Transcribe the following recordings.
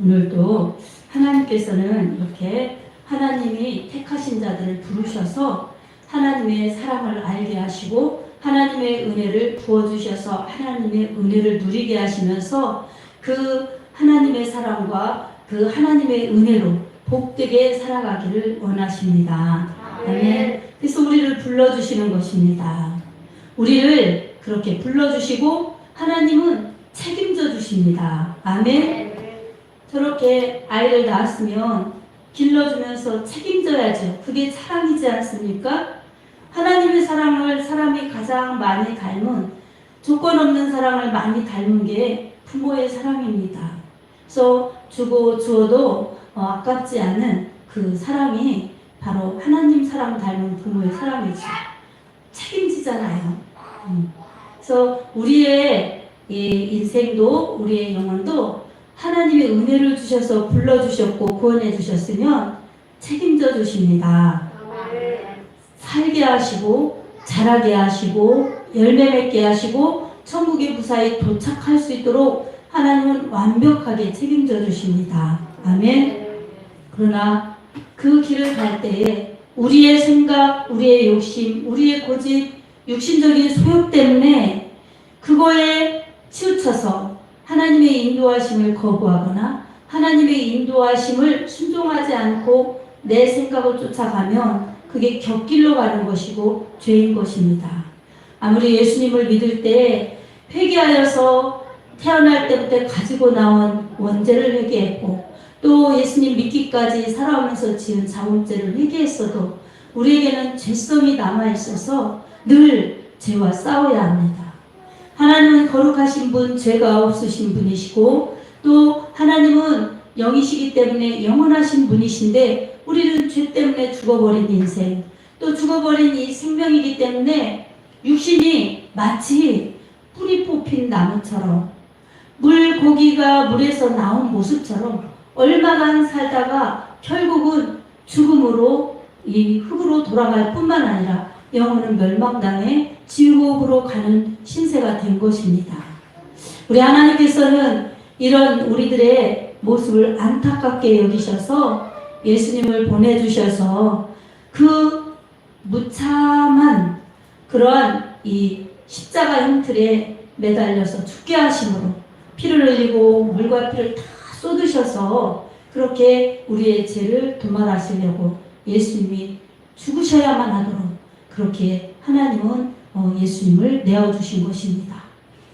오늘도 하나님께서는 이렇게 하나님이 택하신 자들을 부르셔서 하나님의 사랑을 알게 하시고 하나님의 은혜를 부어주셔서 하나님의 은혜를 누리게 하시면서 그 하나님의 사랑과 그 하나님의 은혜로 복되게 살아가기를 원하십니다. 아멘. 그래서 우리를 불러주시는 것입니다. 우리를 그렇게 불러주시고 하나님은 책임져 주십니다. 아멘. 저렇게 아이를 낳았으면 길러주면서 책임져야죠. 그게 사랑이지 않습니까? 하나님의 사랑을 사람이 가장 많이 닮은, 조건 없는 사랑을 많이 닮은 게 부모의 사랑입니다. 그래서 주고 주어도 아깝지 않은 그 사랑이 바로 하나님 사랑 닮은 부모의 사랑이죠. 책임지잖아요. 그래서 우리의 인생도 우리의 영혼도 하나님의 은혜를 주셔서 불러주셨고 구원해 주셨으면 책임져 주십니다. 살게 하시고 자라게 하시고 열매 맺게 하시고 천국에 무사히 도착할 수 있도록 하나님은 완벽하게 책임져 주십니다. 아멘. 그러나 그 길을 갈 때에 우리의 생각, 우리의 욕심, 우리의 고집, 육신적인 소욕 때문에 그거에 치우쳐서 하나님의 인도하심을 거부하거나 하나님의 인도하심을 순종하지 않고 내 생각을 쫓아가면 그게 곁길로 가는 것이고 죄인 것입니다. 아무리 예수님을 믿을 때 회개하여서 태어날 때부터 가지고 나온 원죄를 회개했고 또 예수님 믿기까지 살아오면서 지은 자범죄를 회개했어도 우리에게는 죄성이 남아있어서 늘 죄와 싸워야 합니다. 하나님은 거룩하신 분, 죄가 없으신 분이시고 또 하나님은 영이시기 때문에 영원하신 분이신데 우리는 죄 때문에 죽어버린 인생, 또 죽어버린 이 생명이기 때문에 육신이 마치 뿌리 뽑힌 나무처럼 물고기가 물에서 나온 모습처럼 얼마간 살다가 결국은 죽음으로 이 흙으로 돌아갈 뿐만 아니라 영혼은 멸망당해 지옥으로 가는 신세가 된 것입니다. 우리 하나님께서는 이런 우리들의 모습을 안타깝게 여기셔서 예수님을 보내주셔서 그 무참한 그러한 이 십자가 형틀에 매달려서 죽게 하심으로 피를 흘리고 물과 피를 다 쏟으셔서 그렇게 우리의 죄를 도말하시려고 예수님이 죽으셔야만 하도록 그렇게 하나님은 예수님을 내어주신 것입니다.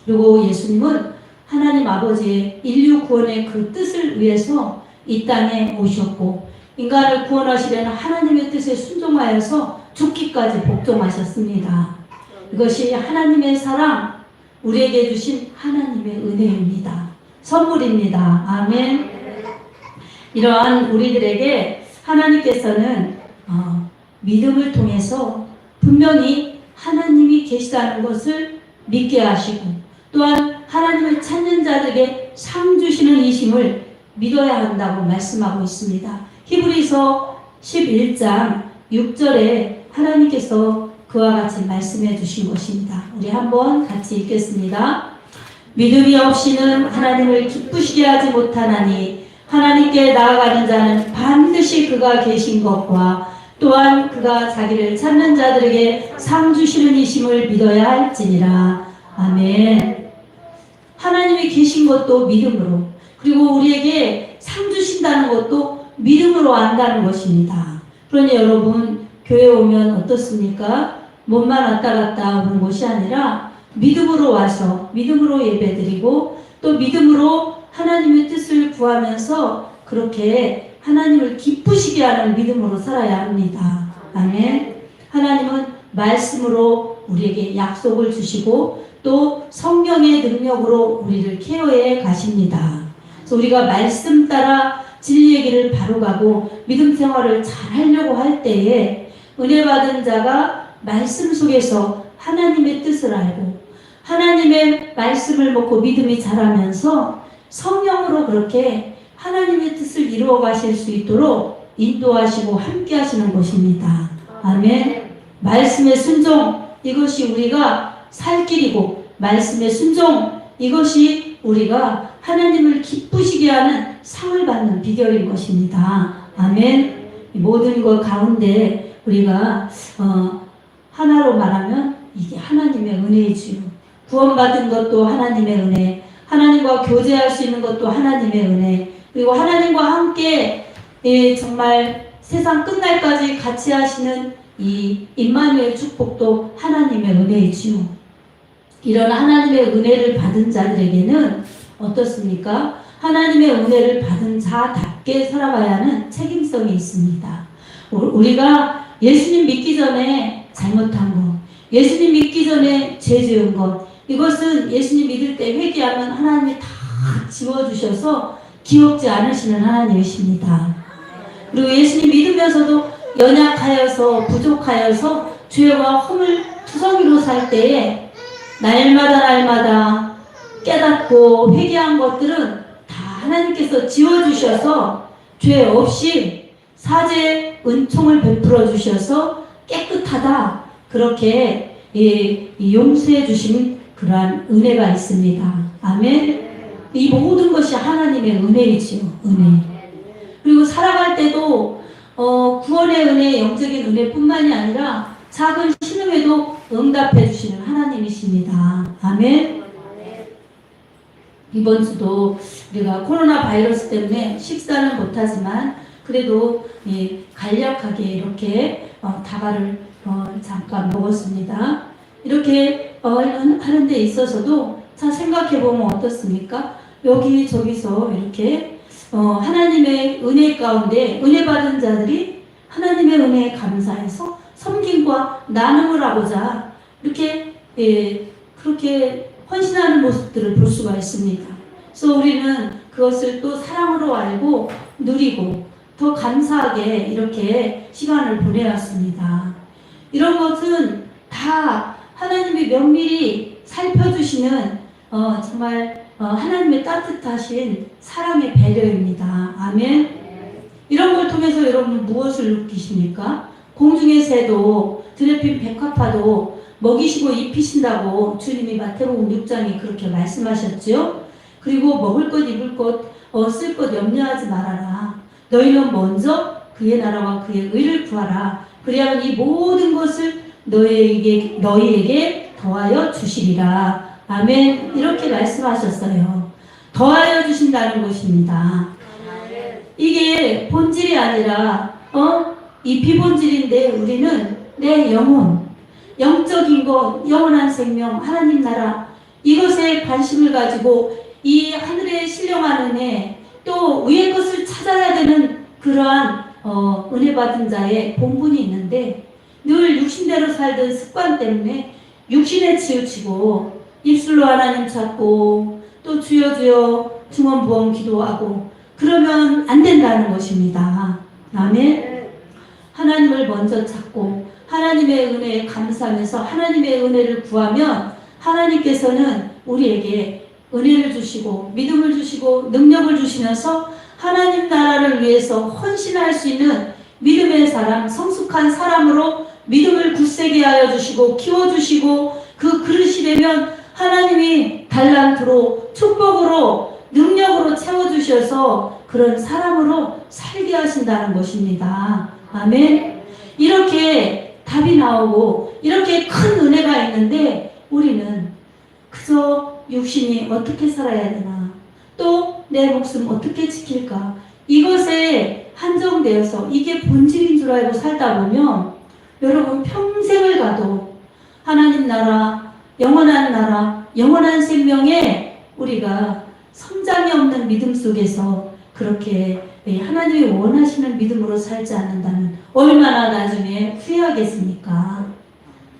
그리고 예수님은 하나님 아버지의 인류 구원의 그 뜻을 위해서 이 땅에 오셨고 인간을 구원하시려는 하나님의 뜻에 순종하여서 죽기까지 복종하셨습니다. 이것이 하나님의 사랑, 우리에게 주신 하나님의 은혜입니다. 선물입니다. 아멘. 이러한 우리들에게 하나님께서는 믿음을 통해서 분명히 하나님이 계시다는 것을 믿게 하시고 또한 하나님을 찾는 자들에게 상 주시는 이심을 믿어야 한다고 말씀하고 있습니다. 히브리서 11장 6절에 하나님께서 그와 같이 말씀해 주신 것입니다. 우리 한번 같이 읽겠습니다. 믿음이 없이는 하나님을 기쁘시게 하지 못하나니 하나님께 나아가는 자는 반드시 그가 계신 것과 또한 그가 자기를 찾는 자들에게 상 주시는 이심을 믿어야 할지니라. 아멘. 하나님이 계신 것도 믿음으로, 그리고 우리에게 상 주신다는 것도 믿음으로 안다는 것입니다. 그러니 여러분 교회 오면 어떻습니까? 몸만 왔다 갔다 오는 것이 아니라 믿음으로 와서 믿음으로 예배드리고 또 믿음으로 하나님의 뜻을 구하면서 그렇게 하나님을 기쁘시게 하는 믿음으로 살아야 합니다. 아멘. 하나님은 말씀으로 우리에게 약속을 주시고 또 성령의 능력으로 우리를 케어해 가십니다. 그래서 우리가 말씀 따라 진리의 길을 바로 가고 믿음 생활을 잘 하려고 할 때에 은혜 받은 자가 말씀 속에서 하나님의 뜻을 알고 하나님의 말씀을 먹고 믿음이 자라면서 성령으로 그렇게 하나님의 뜻을 이루어 가실 수 있도록 인도하시고 함께 하시는 것입니다. 아멘. 말씀의 순종, 이것이 우리가 살 길이고 말씀의 순종, 이것이 우리가 하나님을 기쁘시게 하는 상을 받는 비결인 것입니다. 아멘. 이 모든 것 가운데 우리가 하나로 말하면 이게 하나님의 은혜이지요. 구원받은 것도 하나님의 은혜, 하나님과 교제할 수 있는 것도 하나님의 은혜, 그리고 하나님과 함께 정말 세상 끝날까지 같이 하시는 이 임마누엘 축복도 하나님의 은혜이지요. 이런 하나님의 은혜를 받은 자들에게는 어떻습니까? 하나님의 은혜를 받은 자답게 살아가야 하는 책임성이 있습니다. 우리가 예수님 믿기 전에 잘못한 것, 예수님 믿기 전에 죄 지은 것, 이것은 예수님 믿을 때 회개하면 하나님이 다 지워주셔서 기억지 않으시는 하나님이십니다. 그리고 예수님 믿으면서도 연약하여서 부족하여서 죄와 흠을 투성이로 살 때에 날마다 깨닫고 회개한 것들은 다 하나님께서 지워주셔서 죄 없이 사죄 은총을 베풀어 주셔서 깨끗하다, 그렇게 용서해 주신 그러한 은혜가 있습니다. 아멘. 이 모든 것이 하나님의 은혜이지요. 은혜. 그리고 살아갈 때도 구원의 은혜, 영적인 은혜뿐만이 아니라 작은 신음에도 응답해 주시는 하나님이십니다. 아멘. 이번 주도 우리가 코로나 바이러스 때문에 식사는 못하지만 그래도 간략하게 이렇게 다과를 잠깐 먹었습니다. 이렇게 하는 데 있어서도 자 생각해보면 어떻습니까? 여기저기서 이렇게 하나님의 은혜 가운데 은혜 받은 자들이 하나님의 은혜에 감사해서 섬김과 나눔을 하고자 이렇게 그렇게 헌신하는 모습들을 볼 수가 있습니다. 그래서 우리는 그것을 또 사랑으로 알고 누리고 더 감사하게 이렇게 시간을 보내왔습니다. 이런 것은 다 하나님이 면밀히 살펴주시는 정말 하나님의 따뜻하신 사랑의 배려입니다. 아멘. 이런 걸 통해서 여러분 무엇을 느끼십니까? 공중의 새도 드레핀 백합화도 먹이시고 입히신다고 주님이 마태복음 6장에 그렇게 말씀하셨죠. 그리고 먹을 것, 입을 것, 쓸 것 염려하지 말아라. 너희는 먼저 그의 나라와 그의 의를 구하라. 그리하면 이 모든 것을 너희에게 더하여 주시리라. 아멘. 이렇게 말씀하셨어요. 더하여 주신다는 것입니다. 이게 본질이 아니라 이 비본질인데 우리는 내 영혼, 영적인 것, 영원한 생명, 하나님 나라, 이것에 관심을 가지고 이 하늘에 신령한 은혜, 또 위의 것을 찾아야 되는 그러한 은혜 받은 자의 본분이 있는데 늘 육신대로 살던 습관 때문에 육신에 치우치고 입술로 하나님 찾고 또 주여 주여 중언부언 기도하고 그러면 안 된다는 것입니다. 아멘. 하나님을 먼저 찾고 하나님의 은혜에 감사하면서 하나님의 은혜를 구하면 하나님께서는 우리에게 은혜를 주시고 믿음을 주시고 능력을 주시면서 하나님 나라를 위해서 헌신할 수 있는 믿음의 사람, 성숙한 사람으로 믿음을 굳세게 하여 주시고 키워주시고 그 그릇이 되면 하나님이 달란트로 축복으로 능력으로 채워주셔서 그런 사람으로 살게 하신다는 것입니다. 아멘. 이렇게 답이 나오고 이렇게 큰 은혜가 있는데 우리는 그저 육신이 어떻게 살아야 되나, 또 내 목숨 어떻게 지킬까, 이것에 한정되어서 이게 본질인 줄 알고 살다 보면 여러분 평생을 가도 하나님 나라, 영원한 생명에 우리가 성장이 없는 믿음 속에서 그렇게 하나님이 원하시는 믿음으로 살지 않는다면 얼마나 나중에 후회하겠습니까?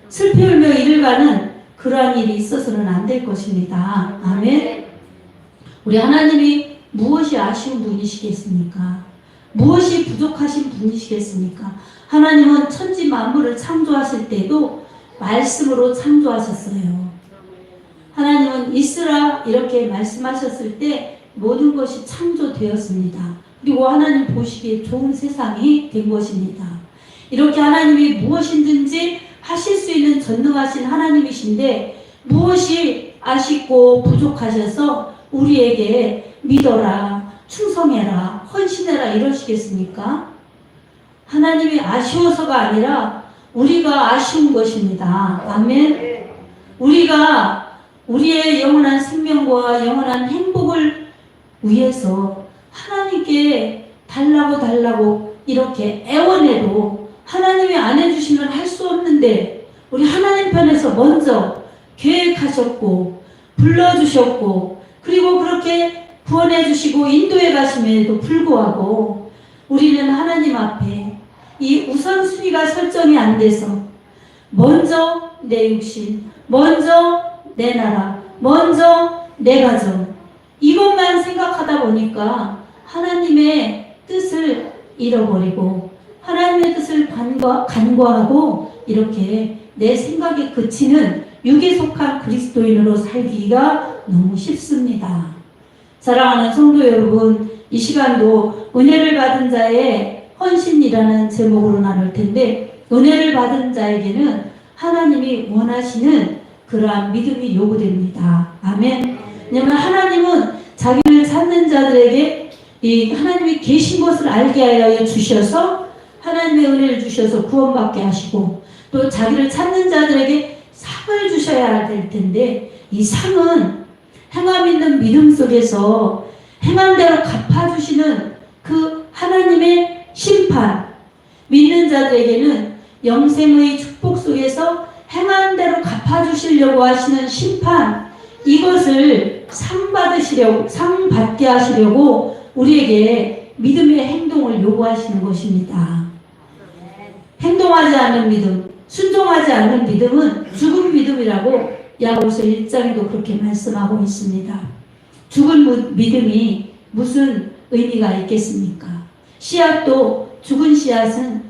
슬피 울며 이를 가는 그러한 일이 있어서는 안 될 것입니다. 아멘. 우리 하나님이 무엇이 아쉬운 분이시겠습니까? 무엇이 부족하신 분이시겠습니까? 하나님은 천지 만물을 창조하실 때도 말씀으로 창조하셨어요. 하나님은 있으라 이렇게 말씀하셨을 때 모든 것이 창조되었습니다. 그리고 하나님 보시기에 좋은 세상이 된 것입니다. 이렇게 하나님이 무엇이든지 하실 수 있는 전능하신 하나님이신데 무엇이 아쉽고 부족하셔서 우리에게 믿어라, 충성해라, 헌신해라 이러시겠습니까? 하나님이 아쉬워서가 아니라 우리가 아쉬운 것입니다. 아멘. 우리가 우리의 영원한 생명과 영원한 행복을 위해서 하나님께 달라고 이렇게 애원해도 하나님이 안 해주시면 할 수 없는데 우리 하나님 편에서 먼저 계획하셨고 불러주셨고 그리고 그렇게 구원해 주시고 인도해 가심에도 불구하고 우리는 하나님 앞에 이 우선순위가 설정이 안 돼서 먼저 내 육신, 먼저 내 나라, 먼저 내 가정 이것만 생각하다 보니까 하나님의 뜻을 잃어버리고 하나님의 뜻을 간과하고 이렇게 내 생각에 그치는 육에 속한 그리스도인으로 살기가 너무 쉽습니다. 사랑하는 성도 여러분, 이 시간도 은혜를 받은 자의 헌신이라는 제목으로 나눌 텐데 은혜를 받은 자에게는 하나님이 원하시는 그러한 믿음이 요구됩니다. 아멘. 왜냐하면 하나님은 자기를 찾는 자들에게 이 하나님이 계신 것을 알게 하여 주셔서 하나님의 은혜를 주셔서 구원받게 하시고 또 자기를 찾는 자들에게 상을 주셔야 될 텐데 이 상은 행함 있는 믿음 속에서 행한 대로 갚아주시는 그 하나님의 심판, 믿는 자들에게는 영생의 축복 속에서 행한 대로 갚아주시려고 하시는 심판, 이것을 상 받게 하시려고 우리에게 믿음의 행동을 요구하시는 것입니다. 행동하지 않는 믿음, 순종하지 않는 믿음은 죽은 믿음이라고 야고보서 1장에도 그렇게 말씀하고 있습니다. 죽은 믿음이 무슨 의미가 있겠습니까? 씨앗도 죽은 씨앗은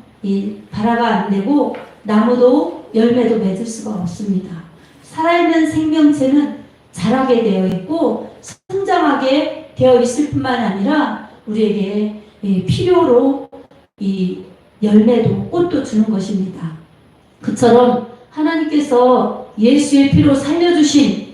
발화가 안 되고 나무도 열매도 맺을 수가 없습니다. 살아있는 생명체는 자라게 되어 있고 성장하게 되어 있을 뿐만 아니라 우리에게 필요로 이 열매도 꽃도 주는 것입니다. 그처럼 하나님께서 예수의 피로 살려주신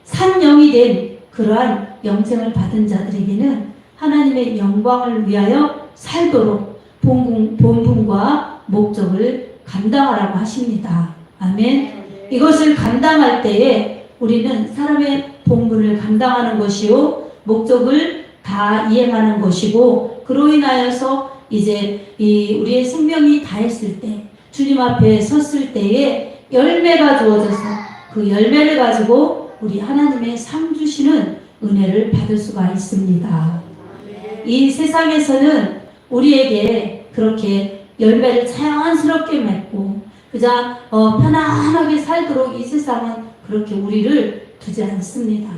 산영이 된 그러한 영생을 받은 자들에게는 하나님의 영광을 위하여 살도록 본분과 목적을 감당하라고 하십니다. 아멘. 이것을 감당할 때에 우리는 사람의 본분을 감당하는 것이요 목적을 다 이행하는 것이고 그로 인하여서 이제 우리의 생명이 다했을 때 주님 앞에 섰을 때에 열매가 주어져서 그 열매를 가지고 우리 하나님의 상 주시는 은혜를 받을 수가 있습니다. 이 세상에서는 우리에게 그렇게 열매를 자연스럽게 맺고 그저 편안하게 살도록 이 세상은 그렇게 우리를 두지 않습니다.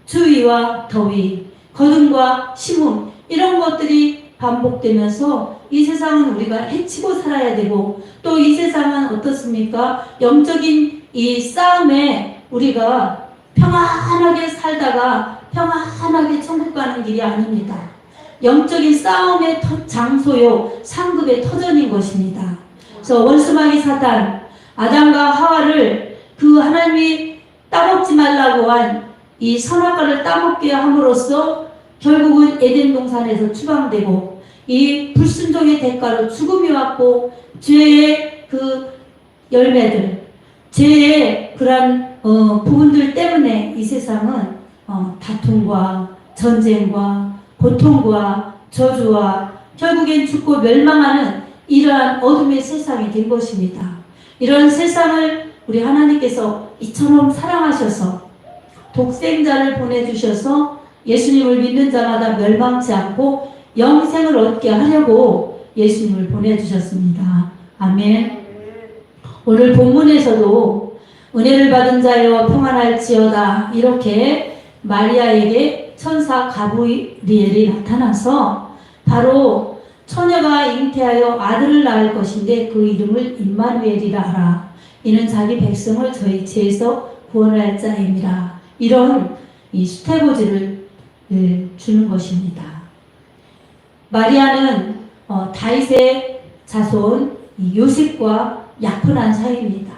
추위와 더위, 거둠과 심음 이런 것들이 반복되면서 이 세상은 우리가 해치고 살아야 되고 또 이 세상은 어떻습니까? 영적인 이 싸움에 우리가 평안하게 살다가 평안하게 천국 가는 길이 아닙니다. 영적인 싸움의 장소요 상급의 터전인 것입니다. 그래서 원수마귀 사단 아담과 하와를 그 하나님이 따먹지 말라고 한 이 선악과를 따먹게 함으로써 결국은 에덴 동산에서 추방되고 이 불순종의 대가로 죽음이 왔고 죄의 그 열매들, 죄의 그러한 부분들 때문에 이 세상은 다툼과 전쟁과 고통과 저주와 결국엔 죽고 멸망하는 이러한 어둠의 세상이 된 것입니다. 이런 세상을 우리 하나님께서 이처럼 사랑하셔서 독생자를 보내주셔서 예수님을 믿는 자마다 멸망치 않고 영생을 얻게 하려고 예수님을 보내주셨습니다. 아멘. 오늘 본문에서도 은혜를 받은 자여 평안할지어다 이렇게 마리아에게 천사 가브리엘이 나타나서 바로 처녀가 잉태하여 아들을 낳을 것인데 그 이름을 임마누엘이라 하라. 이는 자기 백성을 저희 죄에서 구원할 자임이라. 이런 이 수태고지를 주는 것입니다. 마리아는 다윗의 자손 요셉과 약혼한 사이입니다.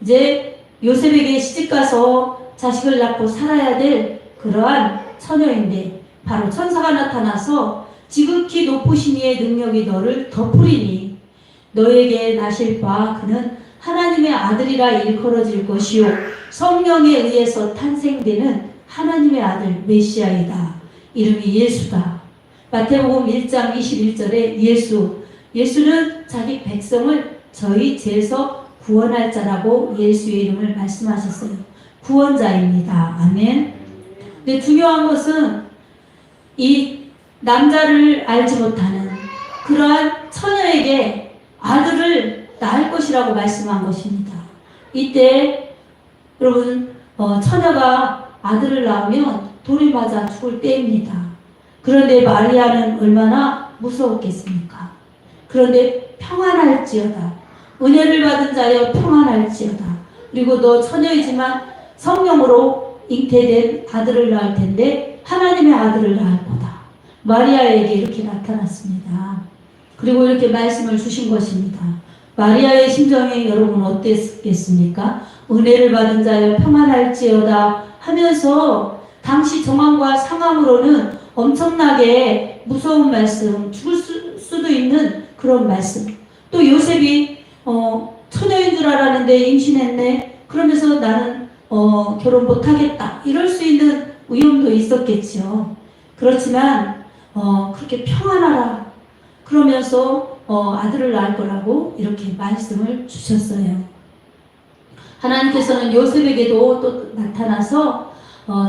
이제 요셉에게 시집가서 자식을 낳고 살아야 될 그러한 처녀인데 바로 천사가 나타나서 지극히 높으신 이의 능력이 너를 덮으리니 너에게 나실 바 그는 하나님의 아들이라 일컬어질 것이요 성령에 의해서 탄생되는 하나님의 아들 메시아이다. 이름이 예수다. 마태복음 1장 21절에 예수는 자기 백성을 저희 죄에서 구원할 자라고 예수의 이름을 말씀하셨어요. 구원자입니다. 아멘. 근데 중요한 것은 이 남자를 알지 못하는 그러한 처녀에게 아들을 낳을 것이라고 말씀한 것입니다. 이때 여러분 처녀가 아들을 낳으면 돌이 맞아 죽을 때입니다. 그런데 마리아는 얼마나 무서웠겠습니까? 그런데 평안할지어다. 은혜를 받은 자여 평안할지어다. 그리고 너 처녀이지만 성령으로 잉태된 아들을 낳을 텐데 하나님의 아들을 낳을 거다. 마리아에게 이렇게 나타났습니다. 그리고 이렇게 말씀을 주신 것입니다. 마리아의 심정이 여러분 어땠겠습니까? 은혜를 받은 자여 평안할지어다 하면서 당시 정황과 상황으로는 엄청나게 무서운 말씀, 죽을 수도 있는 그런 말씀. 또 요셉이 처녀인 줄 알았는데 임신했네. 그러면서 나는 결혼 못하겠다. 이럴 수 있는 위험도 있었겠죠. 그렇지만 그렇게 평안하라. 그러면서 아들을 낳을 거라고 이렇게 말씀을 주셨어요. 하나님께서는 요셉에게도 또 나타나서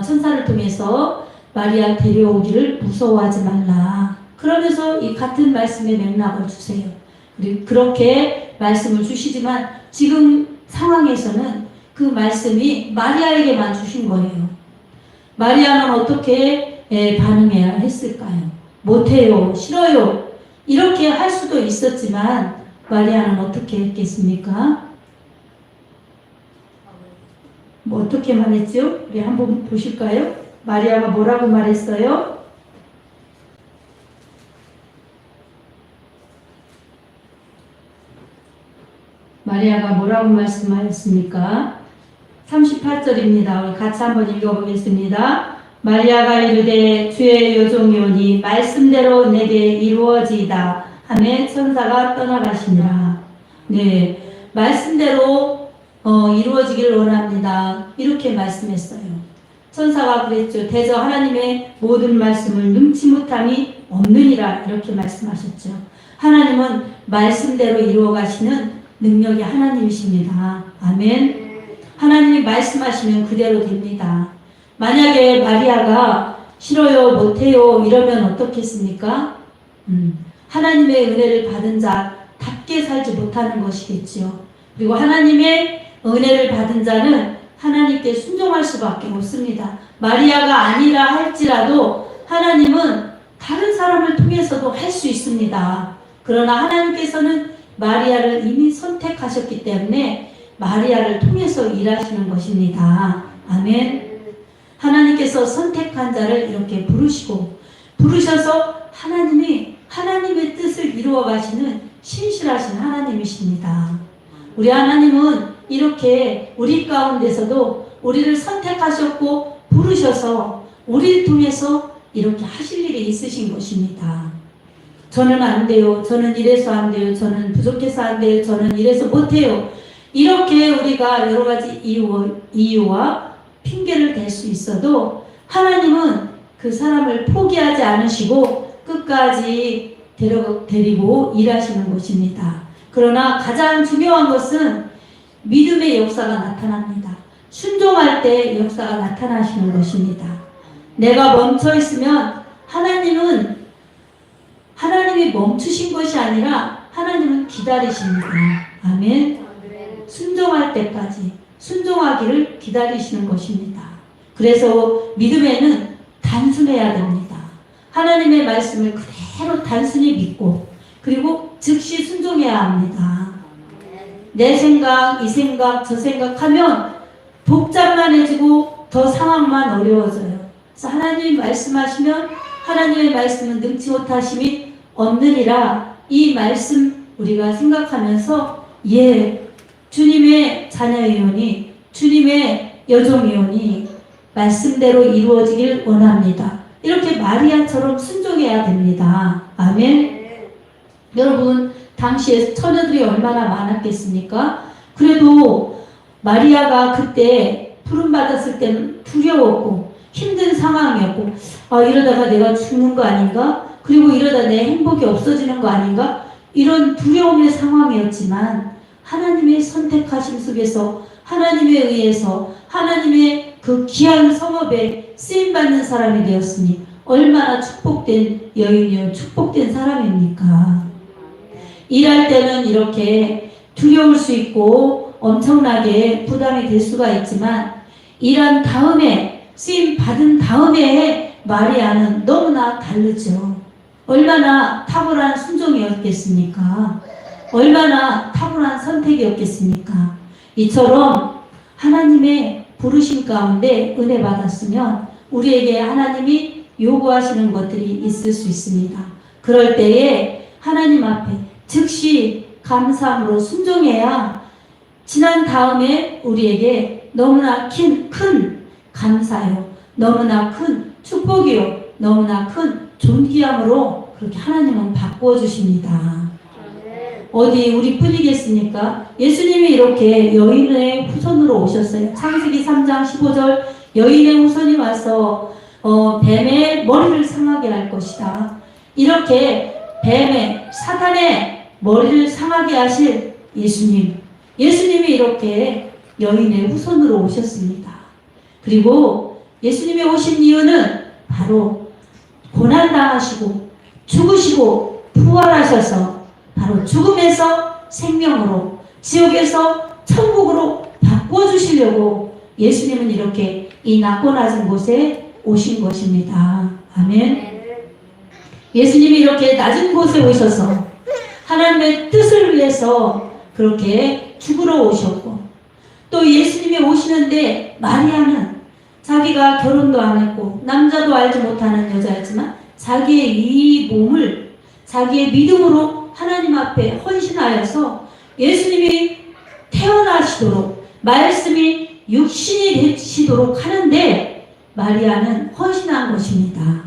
천사를 통해서 마리아 데려오기를 무서워하지 말라. 그러면서 이 같은 말씀의 맥락을 주세요. 그리고 그렇게 말씀을 주시지만 지금 상황에서는 그 말씀이 마리아에게만 주신 거예요. 마리아는 어떻게 반응해야 했을까요? 못해요, 싫어요 이렇게 할 수도 있었지만 마리아는 어떻게 했겠습니까? 어떻게 말했죠? 우리 한번 보실까요? 마리아가 뭐라고 말했어요? 마리아가 뭐라고 말씀하였습니까? 38절입니다. 우리 같이 한번 읽어보겠습니다. 마리아가 이르되 주의 여종이오니 말씀대로 내게 이루어지이다 하매 천사가 떠나가시니라. 네, 말씀대로 이루어지기를 원합니다. 이렇게 말씀했어요. 천사가 그랬죠. 대저 하나님의 모든 말씀을 능치 못함이 없느니라 이렇게 말씀하셨죠. 하나님은 말씀대로 이루어 가시는 능력이 하나님이십니다. 아멘. 하나님이 말씀하시면 그대로 됩니다. 만약에 마리아가 싫어요, 못해요 이러면 어떻겠습니까? 하나님의 은혜를 받은 자답게 살지 못하는 것이겠죠. 그리고 하나님의 은혜를 받은 자는 하나님께 순종할 수밖에 없습니다. 마리아가 아니라 할지라도 하나님은 다른 사람을 통해서도 할 수 있습니다. 그러나 하나님께서는 마리아를 이미 선택하셨기 때문에 마리아를 통해서 일하시는 것입니다. 아멘. 하나님께서 선택한 자를 이렇게 부르셔서 하나님이 하나님의 뜻을 이루어 가시는 신실하신 하나님이십니다. 우리 하나님은 이렇게 우리 가운데서도 우리를 선택하셨고 부르셔서 우리를 통해서 이렇게 하실 일이 있으신 것입니다. 저는 안 돼요. 저는 이래서 안 돼요. 저는 부족해서 안 돼요. 저는 이래서 못해요. 이렇게 우리가 여러 가지 이유와 핑계를 댈 수 있어도 하나님은 그 사람을 포기하지 않으시고 끝까지 데리고 일하시는 것입니다. 그러나 가장 중요한 것은 믿음의 역사가 나타납니다. 순종할 때 역사가 나타나시는 것입니다. 내가 멈춰 있으면 하나님이 멈추신 것이 아니라 하나님은 기다리십니다. 아멘. 순종할 때까지 순종하기를 기다리시는 것입니다. 그래서 믿음에는 단순해야 됩니다. 하나님의 말씀을 그대로 단순히 믿고 그리고 즉시 순종해야 합니다. 내 생각, 이 생각, 저 생각하면 복잡만해지고 더 상황만 어려워져요. 그래서 하나님이 말씀하시면 하나님의 말씀은 능치 못하심이 없느니라 이 말씀 우리가 생각하면서 주님의 자녀이오니 주님의 여종이오니 말씀대로 이루어지길 원합니다. 이렇게 마리아처럼 순종해야 됩니다. 아멘. 여러분, 당시에 처녀들이 얼마나 많았겠습니까? 그래도 마리아가 그때 부름받았을 때는 두려웠고 힘든 상황이었고, 이러다가 내가 죽는 거 아닌가? 그리고 이러다 내 행복이 없어지는 거 아닌가? 이런 두려움의 상황이었지만 하나님의 선택하심 속에서 하나님에 의해서 하나님의 그 귀한 성업에 쓰임받는 사람이 되었으니 얼마나 축복된 여인이요, 축복된 사람입니까? 일할 때는 이렇게 두려울 수 있고 엄청나게 부담이 될 수가 있지만 일한 다음에, 쓰임 받은 다음에 마리아는 너무나 다르죠. 얼마나 탁월한 순종이었겠습니까? 얼마나 탁월한 선택이었겠습니까? 이처럼 하나님의 부르심 가운데 은혜 받았으면 우리에게 하나님이 요구하시는 것들이 있을 수 있습니다. 그럴 때에 하나님 앞에 즉시 감사함으로 순종해야 지난 다음에 우리에게 너무나 큰 감사요, 너무나 큰 축복이요, 너무나 큰 존귀함으로 그렇게 하나님은 바꾸어 주십니다. 어디 우리뿐이겠습니까? 예수님이 이렇게 여인의 후손으로 오셨어요. 창세기 3장 15절 여인의 후손이 와서 뱀의 머리를 상하게 할 것이다. 이렇게 뱀의, 사탄의 머리를 상하게 하실 예수님이 이렇게 여인의 후손으로 오셨습니다. 그리고 예수님이 오신 이유는 바로 고난당하시고 죽으시고 부활하셔서 바로 죽음에서 생명으로, 지옥에서 천국으로 바꿔주시려고 예수님은 이렇게 이 낮고 낮은 곳에 오신 것입니다. 아멘. 예수님이 이렇게 낮은 곳에 오셔서 하나님의 뜻을 위해서 그렇게 죽으러 오셨고, 또 예수님이 오시는데 마리아는 자기가 결혼도 안 했고 남자도 알지 못하는 여자였지만 자기의 이 몸을 자기의 믿음으로 하나님 앞에 헌신하여서 예수님이 태어나시도록, 말씀이 육신이 되시도록 하는데 마리아는 헌신한 것입니다.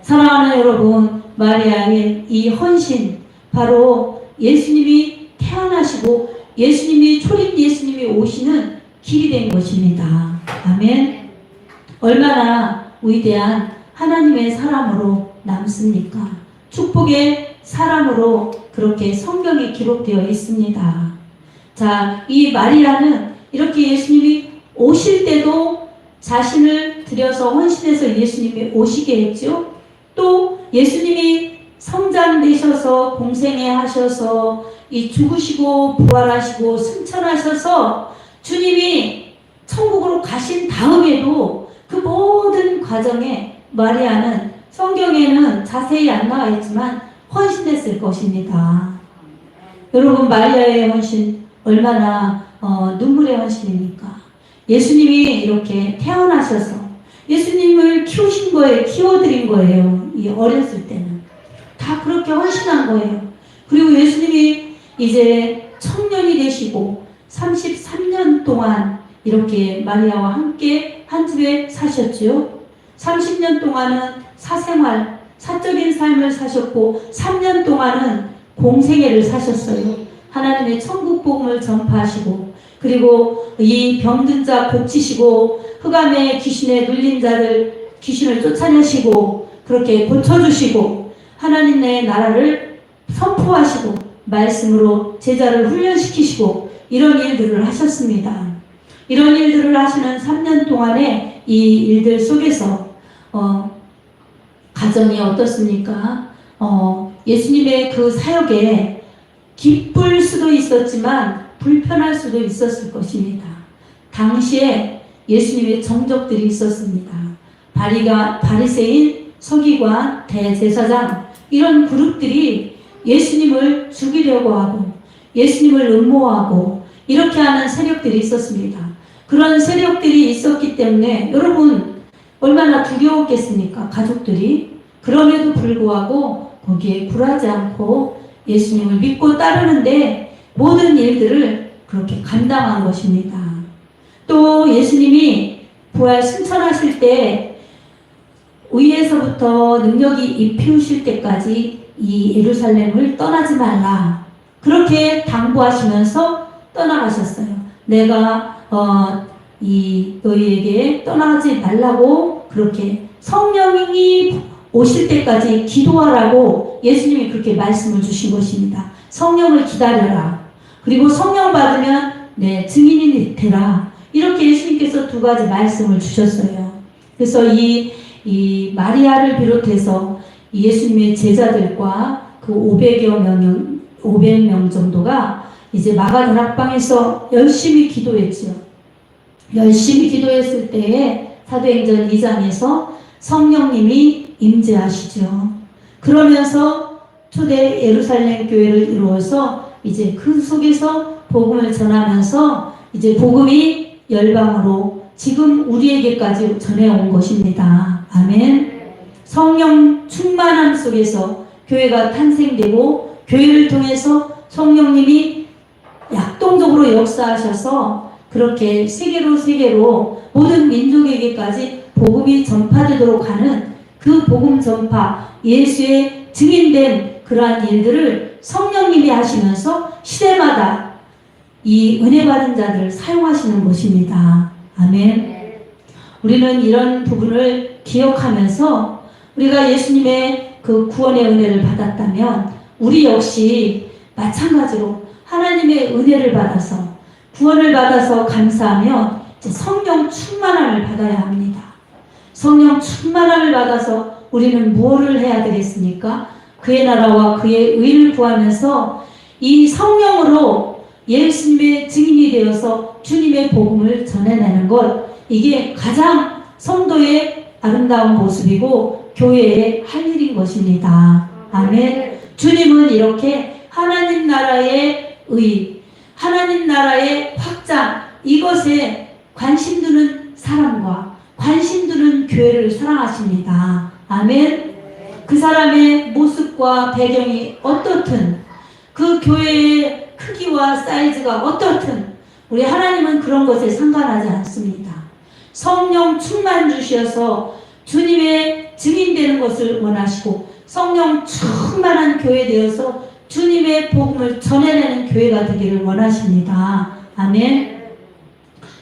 사랑하는 여러분, 마리아의 이 헌신, 바로 예수님이 태어나시고 초림 예수님이 오시는 길이 된 것입니다. 아멘. 얼마나 위대한 하나님의 사람으로 남습니까? 축복의 사람으로 그렇게 성경에 기록되어 있습니다. 자, 이 마리아는 이렇게 예수님이 오실 때도 자신을 들여서 헌신해서 예수님이 오시게 했죠. 또 예수님이 성장되셔서 공생애 하셔서 이 죽으시고 부활하시고 승천하셔서 주님이 천국으로 가신 다음에도 그 모든 과정에 마리아는 성경에는 자세히 안 나와 있지만 헌신했을 것입니다. 여러분, 마리아의 헌신 얼마나 눈물의 헌신입니까? 예수님이 이렇게 태어나셔서 예수님을 키우신 거예요. 키워드린 거예요. 이 어렸을 때는 다 그렇게 헌신한 거예요. 그리고 예수님이 이제 청년이 되시고 33년 동안 이렇게 마리아와 함께 한 집에 사셨죠. 30년 동안은 사생활, 사적인 삶을 사셨고 3년 동안은 공생애를 사셨어요. 하나님의 천국 복음을 전파하시고, 그리고 이 병든 자 고치시고 흑암의 귀신에 눌린 자들 귀신을 쫓아내시고 그렇게 고쳐주시고 하나님의 나라를 선포하시고 말씀으로 제자를 훈련시키시고 이런 일들을 하셨습니다. 이런 일들을 하시는 3년 동안의 이 일들 속에서 가정이 어떻습니까? 예수님의 그 사역에 기쁠 수도 있었지만 불편할 수도 있었을 것입니다. 당시에 예수님의 정적들이 있었습니다. 바리새인, 서기관, 대제사장 이런 그룹들이 예수님을 죽이려고 하고 예수님을 음모하고 이렇게 하는 세력들이 있었습니다. 그런 세력들이 있었기 때문에 여러분 얼마나 두려웠겠습니까? 가족들이. 그럼에도 불구하고 거기에 굴하지 않고 예수님을 믿고 따르는데 모든 일들을 그렇게 감당한 것입니다. 또 예수님이 부활 승천하실 때 위에서부터 능력이 입히우실 때까지 이 예루살렘을 떠나지 말라. 그렇게 당부하시면서 떠나가셨어요. 내가 너희에게 떠나지 말라고 그렇게 성령이 오실 때까지 기도하라고 예수님이 그렇게 말씀을 주신 것입니다. 성령을 기다려라. 그리고 성령 받으면 내 증인이 되라. 이렇게 예수님께서 두 가지 말씀을 주셨어요. 그래서 이 마리아를 비롯해서 예수님의 제자들과 그 500명 정도가 이제 마가다락방에서 열심히 기도했죠. 열심히 기도했을 때에 사도행전 2장에서 성령님이 임재하시죠. 그러면서 초대 예루살렘 교회를 이루어서 이제 그 속에서 복음을 전하면서 이제 복음이 열방으로 지금 우리에게까지 전해온 것입니다. 아멘. 성령 충만함 속에서 교회가 탄생되고 교회를 통해서 성령님이 약동적으로 역사하셔서 그렇게 세계로 모든 민족에게까지 복음이 전파되도록 하는 그 복음 전파, 예수의 증인된 그러한 일들을 성령님이 하시면서 시대마다 이 은혜 받은 자들을 사용하시는 것입니다. 아멘. 우리는 이런 부분을 기억하면서 우리가 예수님의 그 구원의 은혜를 받았다면 우리 역시 마찬가지로 하나님의 은혜를 받아서 구원을 받아서 감사하며 이제 성령 충만함을 받아야 합니다. 성령 충만함을 받아서 우리는 무엇을 해야 되겠습니까? 그의 나라와 그의 의를 구하면서 이 성령으로 예수님의 증인이 되어서 주님의 복음을 전해내는 것, 이게 가장 성도의 아름다운 모습이고 교회의 할 일인 것입니다. 아멘. 주님은 이렇게 하나님 나라의 의, 하나님 나라의 확장, 이것에 관심 두는 사람과 관심 두는 교회를 사랑하십니다. 아멘. 그 사람의 모습과 배경이 어떻든 그 교회의 크기와 사이즈가 어떻든 우리 하나님은 그런 것에 상관하지 않습니다. 성령 충만 주셔서 주님의 증인되는 것을 원하시고 성령 충만한 교회 되어서 주님의 복음을 전해내는 교회가 되기를 원하십니다. 아멘.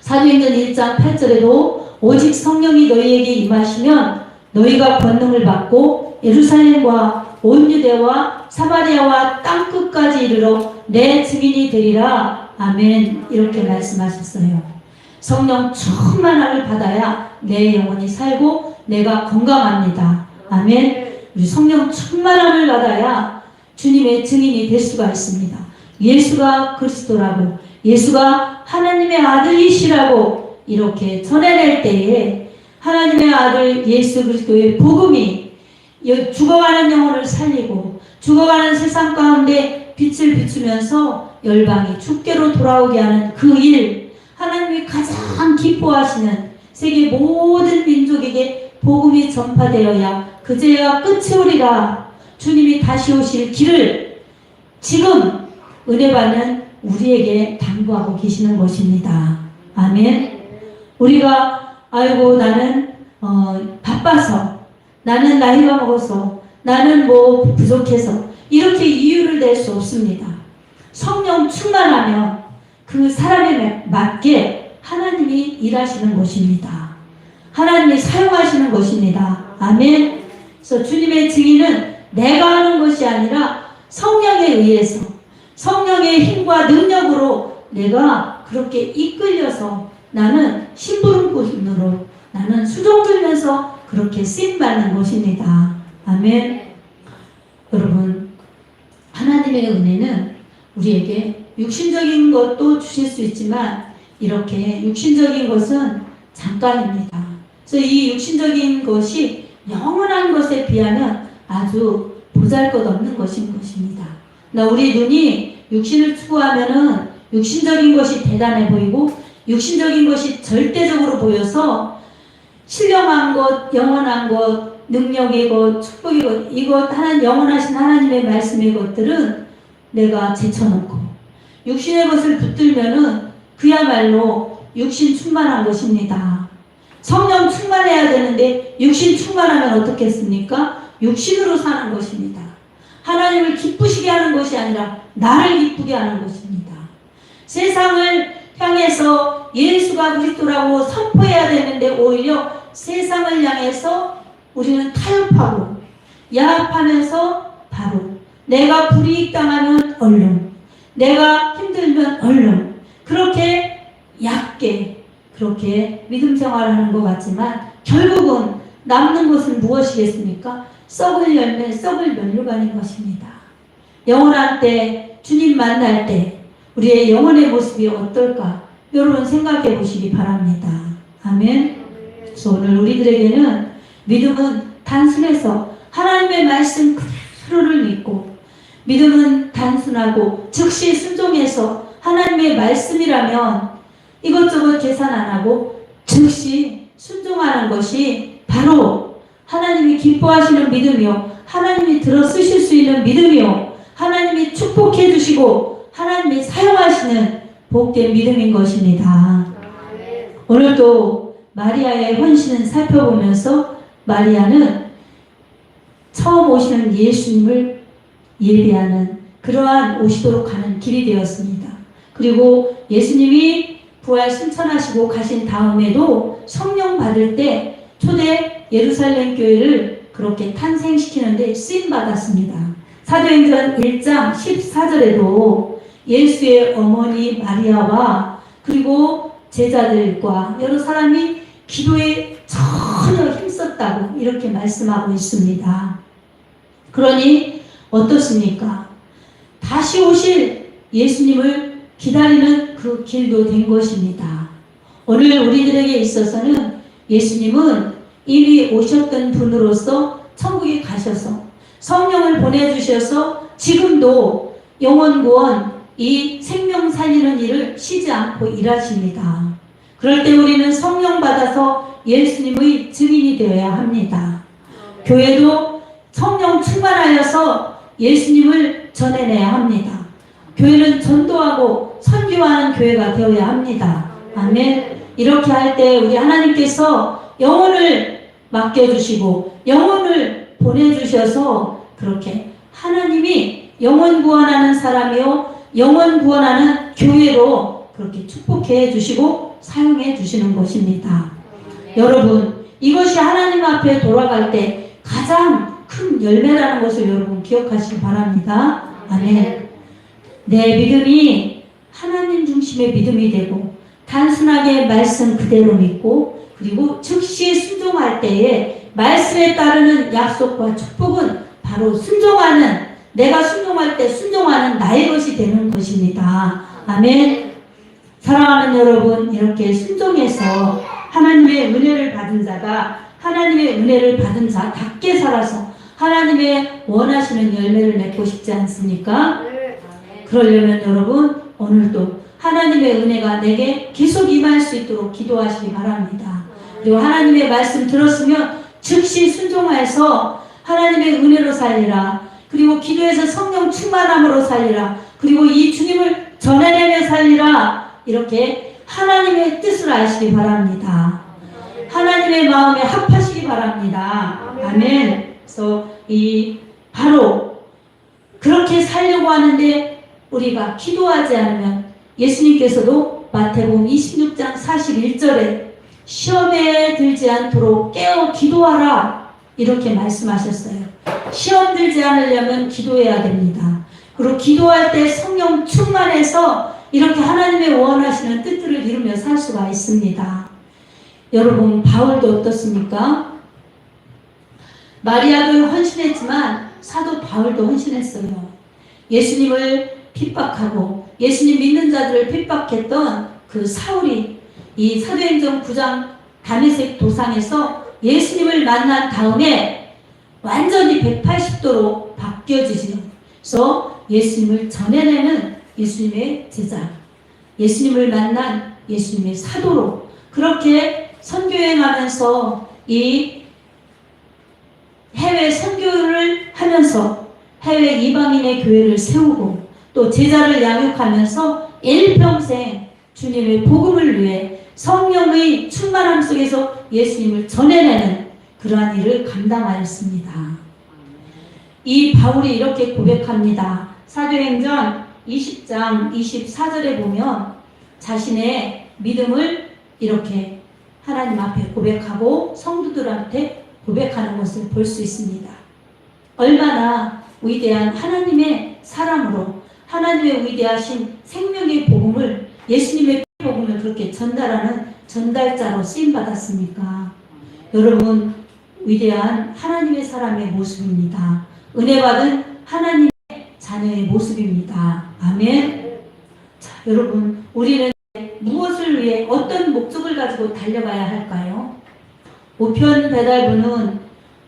사도행전 1장 8절에도 오직 성령이 너희에게 임하시면 너희가 권능을 받고 예루살렘과 온 유대와 사마리아와 땅끝까지 이르러 내 증인이 되리라. 아멘. 이렇게 말씀하셨어요. 성령 충만함을 받아야 내 영혼이 살고 내가 건강합니다. 아멘. 우리 성령 충만함을 받아야 주님의 증인이 될 수가 있습니다. 예수가 그리스도라고, 예수가 하나님의 아들이시라고 이렇게 전해낼 때에 하나님의 아들 예수 그리스도의 복음이 죽어가는 영혼을 살리고 죽어가는 세상 가운데 빛을 비추면서 열방이 주께로 돌아오게 하는 그 일, 하나님이 가장 기뻐하시는 세계 모든 민족에게 복음이 전파되어야 그제야 끝이 오리라. 주님이 다시 오실 길을 지금 은혜 받는 우리에게 당부하고 계시는 것입니다. 아멘. 우리가 아이고 나는 바빠서, 나는 나이가 먹어서, 나는 뭐 부족해서 이렇게 이유를 낼 수 없습니다. 성령 충만하면 그 사람에 맞게 하나님이 일하시는 것입니다. 하나님이 사용하시는 것입니다. 아멘. 그래서 주님의 증인은 내가 하는 것이 아니라 성령에 의해서 성령의 힘과 능력으로 내가 그렇게 이끌려서 나는 심부름꾼으로 나는 수종 들면서 그렇게 쓰임받는 것입니다. 아멘. 여러분, 하나님의 은혜는 우리에게 육신적인 것도 주실 수 있지만 이렇게 육신적인 것은 잠깐입니다. 그래서 이 육신적인 것이 영원한 것에 비하면 아주 보잘것없는 것인 것입니다. 우리 눈이 육신을 추구하면은 육신적인 것이 대단해 보이고 육신적인 것이 절대적으로 보여서 신령한 것, 영원한 것, 능력의 것, 축복의 것, 이것 영원하신 하나님의 말씀의 것들은 내가 제쳐놓고 육신의 것을 붙들면은 그야말로 육신 충만한 것입니다. 성령 충만해야 되는 되는데 육신 충만하면 어떻겠습니까? 육신으로 사는 것입니다. 하나님을 기쁘시게 하는 것이 아니라 나를 기쁘게 하는 것입니다. 세상을 향해서 예수가 그리스도라고 선포해야 되는데 오히려 세상을 향해서 우리는 타협하고 야합하면서 바로 내가 불이익 당하면 얼른, 내가 힘들면 얼른, 그렇게 얕게 그렇게 믿음 생활을 하는 것 같지만 결국은 남는 것은 무엇이겠습니까? 썩을 열매, 썩을 면류관인 것입니다. 영원한 때, 주님 만날 때 우리의 영혼의 모습이 어떨까? 여러분 생각해 보시기 바랍니다. 아멘. 그래서 오늘 우리들에게는 믿음은 단순해서 하나님의 말씀 그대로를 믿고, 믿음은 단순하고 즉시 순종해서 하나님의 말씀이라면 이것저것 계산 안 하고 즉시 순종하는 것이 바로 하나님이 기뻐하시는 믿음이요, 하나님이 들어 쓰실 수 있는 믿음이요, 하나님이 축복해 주시고 하나님이 사용하시는 복된 믿음인 것입니다. 오늘도 마리아의 헌신을 살펴보면서 마리아는 처음 오시는 예수님을 예배하는 그러한 오시도록 하는 길이 되었습니다. 그리고 예수님이 부활 승천하시고 가신 다음에도 성령 받을 때 초대 예루살렘 교회를 그렇게 탄생시키는데 쓰임받았습니다. 사도행전 1장 14절에도 예수의 어머니 마리아와 그리고 제자들과 여러 사람이 기도에 전혀 힘썼다고 이렇게 말씀하고 있습니다. 그러니 어떻습니까? 다시 오실 예수님을 기다리는 그 길도 된 것입니다. 오늘 우리들에게 있어서는 예수님은 이미 오셨던 분으로서 천국에 가셔서 성령을 보내주셔서 지금도 영원구원, 이 생명 살리는 일을 쉬지 않고 일하십니다. 그럴 때 우리는 성령 받아서 예수님의 증인이 되어야 합니다. 교회도 성령 충만하여서 예수님을 전해내야 합니다. 교회는 전도하고 선교하는 교회가 되어야 합니다. 아멘. 이렇게 할 때 우리 하나님께서 영혼을 맡겨주시고 영혼을 보내주셔서 그렇게 하나님이 영혼 구원하는 사람이요, 영혼 구원하는 교회로 그렇게 축복해 주시고 사용해 주시는 것입니다. 여러분, 이것이 하나님 앞에 돌아갈 때 가장 큰 열매라는 것을 여러분 기억하시기 바랍니다. 아멘. 내 믿음이 하나님 중심의 믿음이 되고 단순하게 말씀 그대로 믿고 그리고 즉시 순종할 때에 말씀에 따르는 약속과 축복은 바로 순종하는, 내가 순종할 때 순종하는 나의 것이 되는 것입니다. 아멘. 사랑하는 여러분, 이렇게 순종해서 하나님의 은혜를 받은 자가 하나님의 은혜를 받은 자답게 살아서 하나님의 원하시는 열매를 맺고 싶지 않습니까? 그러려면 여러분 오늘도 하나님의 은혜가 내게 계속 임할 수 있도록 기도하시기 바랍니다. 그리고 하나님의 말씀 들었으면 즉시 순종해서 하나님의 은혜로 살리라. 그리고 기도해서 성령 충만함으로 살리라. 그리고 이 주님을 전해내며 살리라. 이렇게 하나님의 뜻을 아시기 바랍니다. 하나님의 마음에 합하시기 바랍니다. 아멘. 그래서 바로 그렇게 살려고 하는데 우리가 기도하지 않으면 예수님께서도 마태복음 26장 41절에 시험에 들지 않도록 깨어 기도하라 이렇게 말씀하셨어요. 시험 들지 않으려면 기도해야 됩니다. 그리고 기도할 때 성령 충만해서 이렇게 하나님의 원하시는 뜻들을 이루며 살 수가 있습니다. 여러분, 바울도 어떻습니까? 마리아도 헌신했지만 사도 바울도 헌신했어요. 예수님을 핍박하고 예수님 믿는 자들을 핍박했던 그 사울이 이 사도행전 9장 다메섹 도상에서 예수님을 만난 다음에 완전히 180도로 바뀌어지죠. 그래서 예수님을 전해내는 예수님의 제자, 예수님을 만난 예수님의 사도로 그렇게 선교행하면서 이 해외 선교를 하면서 해외 이방인의 교회를 세우고 또 제자를 양육하면서 일평생 주님의 복음을 위해 성령의 충만함 속에서 예수님을 전해내는 그러한 일을 감당하였습니다. 이 바울이 이렇게 고백합니다. 사도행전 20장 24절에 보면 자신의 믿음을 이렇게 하나님 앞에 고백하고 성도들한테 고백하는 것을 볼 수 있습니다. 얼마나 위대한 하나님의 사람으로 하나님의 위대하신 생명의 복음을, 예수님의 복음을 그렇게 전달하는 전달자로 쓰임받았습니까? 여러분, 위대한 하나님의 사람의 모습입니다. 은혜 받은 하나님의 자녀의 모습입니다. 아멘. 자, 여러분, 우리는 무엇을 위해 어떤 목적을 가지고 달려가야 할까요? 우편 배달부는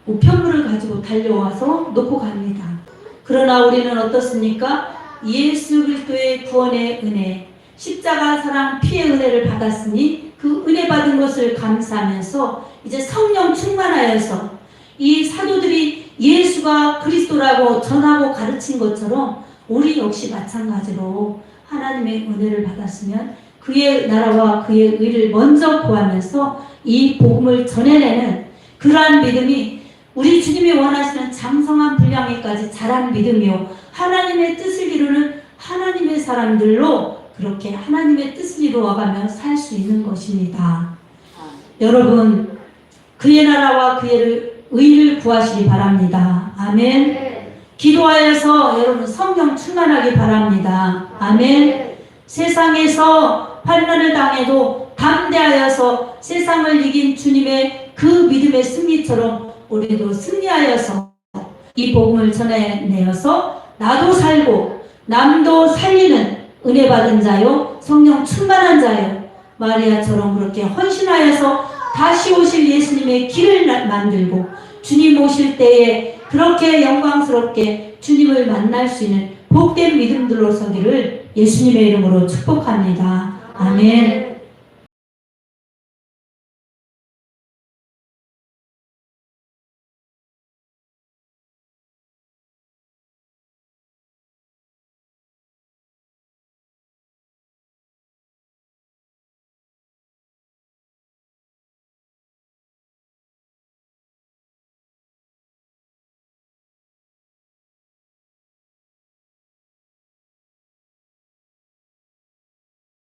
우편물을 가지고 달려와서 놓고 갑니다. 그러나 우리는 어떻습니까? 예수 그리스도의 구원의 은혜, 십자가 사랑 피의 은혜를 받았으니 그 은혜 받은 것을 감사하면서 이제 성령 충만하여서 이 사도들이 예수가 그리스도라고 전하고 가르친 것처럼 우리 역시 마찬가지로 하나님의 은혜를 받았으면 그의 나라와 그의 의를 먼저 구하면서 이 복음을 전해내는 그러한 믿음이 우리 주님이 원하시는 장성한 분량에까지 자란 믿음이요, 하나님의 뜻을 이루는 하나님의 사람들로 그렇게 하나님의 뜻을 이루어가며 살 수 있는 것입니다. 여러분, 그의 나라와 그의 의를 구하시기 바랍니다. 아멘. 기도하여서 여러분 성령 충만하기 바랍니다. 아멘. 세상에서 환난을 당해도 담대하여서 세상을 이긴 주님의 그 믿음의 승리처럼 우리도 승리하여서 이 복음을 전해내어서 나도 살고 남도 살리는 은혜 받은 자요, 성령 충만한 자요, 마리아처럼 그렇게 헌신하여서 다시 오실 예수님의 길을 만들고 주님 오실 때에 그렇게 영광스럽게 주님을 만날 수 있는 복된 믿음들로 서기를 예수님의 이름으로 축복합니다. 아멘.